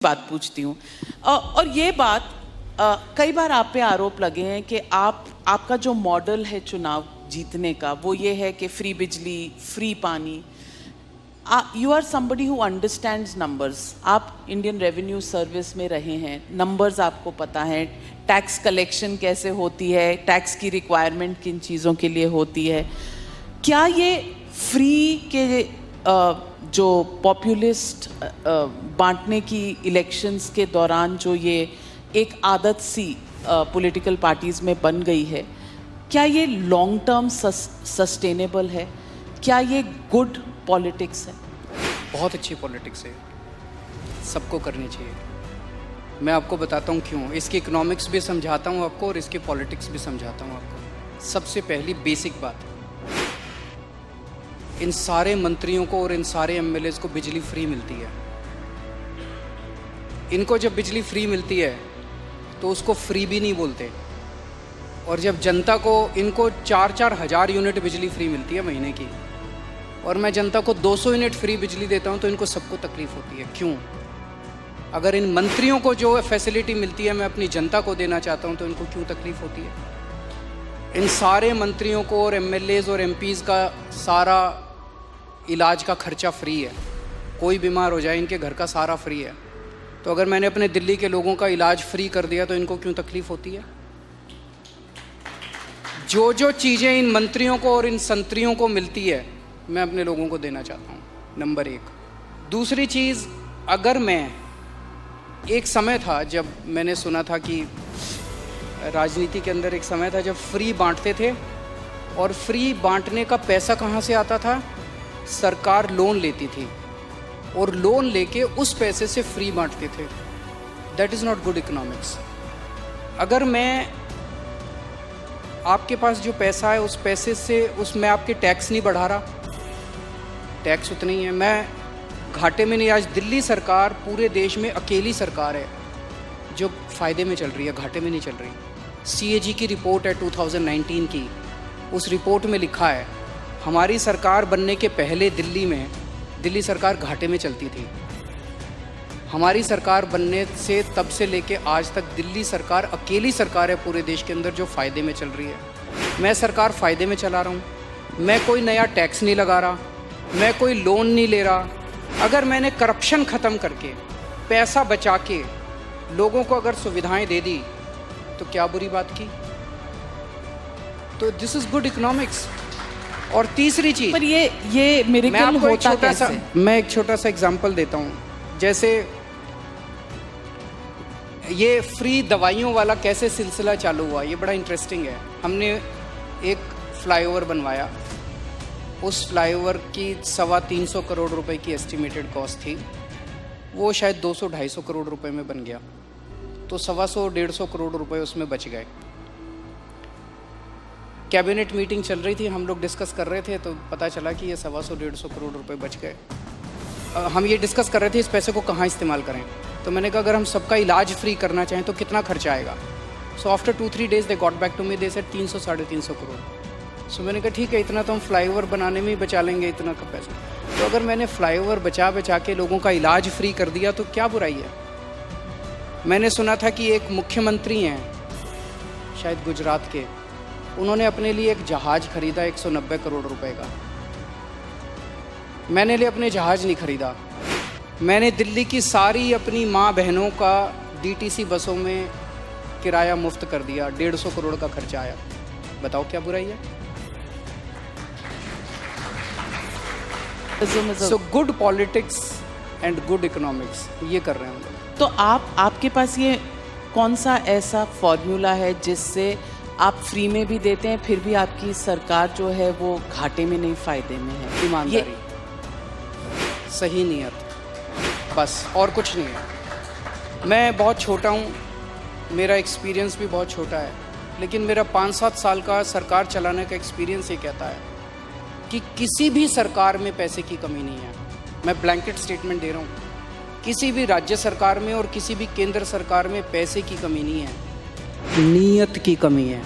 बात पूछती हूँ और ये बात कई बार आप पे आरोप लगे हैं कि आपका जो मॉडल है चुनाव जीतने का वो ये है कि फ्री बिजली, फ्री पानी। You are somebody who understands numbers. आप इंडियन रेवेन्यू सर्विस में रहे हैं, नंबर्स आपको पता है, टैक्स कलेक्शन कैसे होती है, टैक्स की रिक्वायरमेंट किन चीज़ों के लिए होती है। क्या ये फ्री के जो पॉपुलिस्ट बांटने की इलेक्शंस के दौरान जो ये एक आदत सी पॉलिटिकल पार्टीज़ में बन गई है, क्या ये लॉन्ग टर्म सस्टेनेबल है? क्या ये गुड पॉलिटिक्स है? बहुत अच्छी पॉलिटिक्स है, सबको करनी चाहिए। मैं आपको बताता हूँ क्यों। इसकी इकोनॉमिक्स भी समझाता हूँ आपको और इसकी पॉलिटिक्स भी समझाता हूँ आपको। सबसे पहली बेसिक बात, इन सारे मंत्रियों को और इन सारे एमएलएज को बिजली फ्री मिलती है। इनको जब बिजली फ्री मिलती है तो उसको फ्री भी नहीं बोलते, और जब जनता को, इनको 4-4 हज़ार यूनिट बिजली फ्री मिलती है महीने की, और मैं जनता को 200 यूनिट फ्री बिजली देता हूं, तो इनको सबको तकलीफ होती है। क्यों? अगर इन मंत्रियों को जो फैसिलिटी मिलती है मैं अपनी जनता को देना चाहता हूं, तो इनको क्यों तकलीफ होती है? इन सारे मंत्रियों को और एमएलएज और एमपीज़ का सारा इलाज का खर्चा फ्री है। कोई बीमार हो जाए इनके घर का सारा फ्री है। तो अगर मैंने अपने दिल्ली के लोगों का इलाज फ्री कर दिया तो इनको क्यों तकलीफ होती है? जो जो चीज़ें इन मंत्रियों को और इन संतरियों को मिलती है मैं अपने लोगों को देना चाहता हूँ, नंबर 1। दूसरी चीज़, अगर मैं, एक समय था जब मैंने सुना था कि राजनीति के अंदर एक समय था जब फ्री बांटते थे, और फ्री बांटने का पैसा कहाँ से आता था? सरकार लोन लेती थी और लोन लेके उस पैसे से फ्री बांटते थे। That is not good economics. अगर मैं, आपके पास जो पैसा है उस पैसे से, उसमें आपके टैक्स नहीं बढ़ा रहा, टैक्स उतना ही है, मैं घाटे में नहीं। आज दिल्ली सरकार पूरे देश में अकेली सरकार है जो फ़ायदे में चल रही है, घाटे में नहीं चल रही। सीएजी की रिपोर्ट है 2019 की, उस रिपोर्ट में लिखा है हमारी सरकार बनने के पहले दिल्ली सरकार घाटे में चलती थी। हमारी सरकार बनने से तब से लेके आज तक दिल्ली सरकार अकेली सरकार है पूरे देश के अंदर जो फ़ायदे में चल रही है। मैं सरकार फ़ायदे में चला रहा हूँ, मैं कोई नया टैक्स नहीं लगा रहा, मैं कोई लोन नहीं ले रहा। अगर मैंने करप्शन ख़त्म करके, पैसा बचा के लोगों को अगर सुविधाएं दे दी तो क्या बुरी बात की? तो दिस इज़ गुड इकोनॉमिक्स। और तीसरी चीज़, पर ये मिरेकल होता कैसे? मैं एक छोटा सा एग्जांपल देता हूँ। जैसे ये फ्री दवाइयों वाला कैसे सिलसिला चालू हुआ, ये बड़ा इंटरेस्टिंग है। हमने एक फ्लाईओवर बनवाया, उस फ्लाईओवर की 325 करोड़ रुपए की एस्टिमेटेड कॉस्ट थी, वो शायद 200-250 करोड़ रुपए में बन गया, तो 125 करोड़ रुपए उसमें बच गए। कैबिनेट मीटिंग चल रही थी, हम लोग डिस्कस कर रहे थे, तो पता चला कि ये 125 करोड़ रुपए बच गए। हम ये डिस्कस कर रहे थे इस पैसे को कहाँ इस्तेमाल करें। तो मैंने कहा अगर हम सबका इलाज फ्री करना चाहें तो कितना खर्चा आएगा? So after 2-3 days they got back to me, they said 300-350 crore. So मैंने कहा ठीक है, इतना तो हम फ्लाईओवर बनाने में ही बचा लेंगे, इतना का पैसा। तो अगर मैंने फ्लाईओवर बचा के लोगों का इलाज फ्री कर दिया तो क्या बुराई है? मैंने सुना था कि एक मुख्यमंत्री हैं शायद गुजरात के, उन्होंने अपने लिए एक जहाज़ खरीदा 190 करोड़ रुपए का। मैंने लिए अपने जहाज़ नहीं खरीदा, मैंने दिल्ली की सारी अपनी माँ बहनों का डीटीसी बसों में किराया मुफ्त कर दिया, 150 करोड़ का खर्चा आया। बताओ क्या बुराई है? So good politics and good economics, ये कर रहे हैं हम लोग। तो आपके पास ये कौन सा ऐसा फॉर्मूला है जिससे आप फ्री में भी देते हैं फिर भी आपकी सरकार जो है वो घाटे में नहीं, फ़ायदे में है? ईमानदारी, सही नियत, बस और कुछ नहीं है। मैं बहुत छोटा हूँ, मेरा एक्सपीरियंस भी बहुत छोटा है, लेकिन मेरा 5-7 साल का सरकार चलाने का एक्सपीरियंस ये कहता है कि किसी भी सरकार में पैसे की कमी नहीं है। मैं ब्लैंकेट स्टेटमेंट दे रहा हूँ, किसी भी राज्य सरकार में और किसी भी केंद्र सरकार में पैसे की कमी नहीं है, नीयत की कमी है।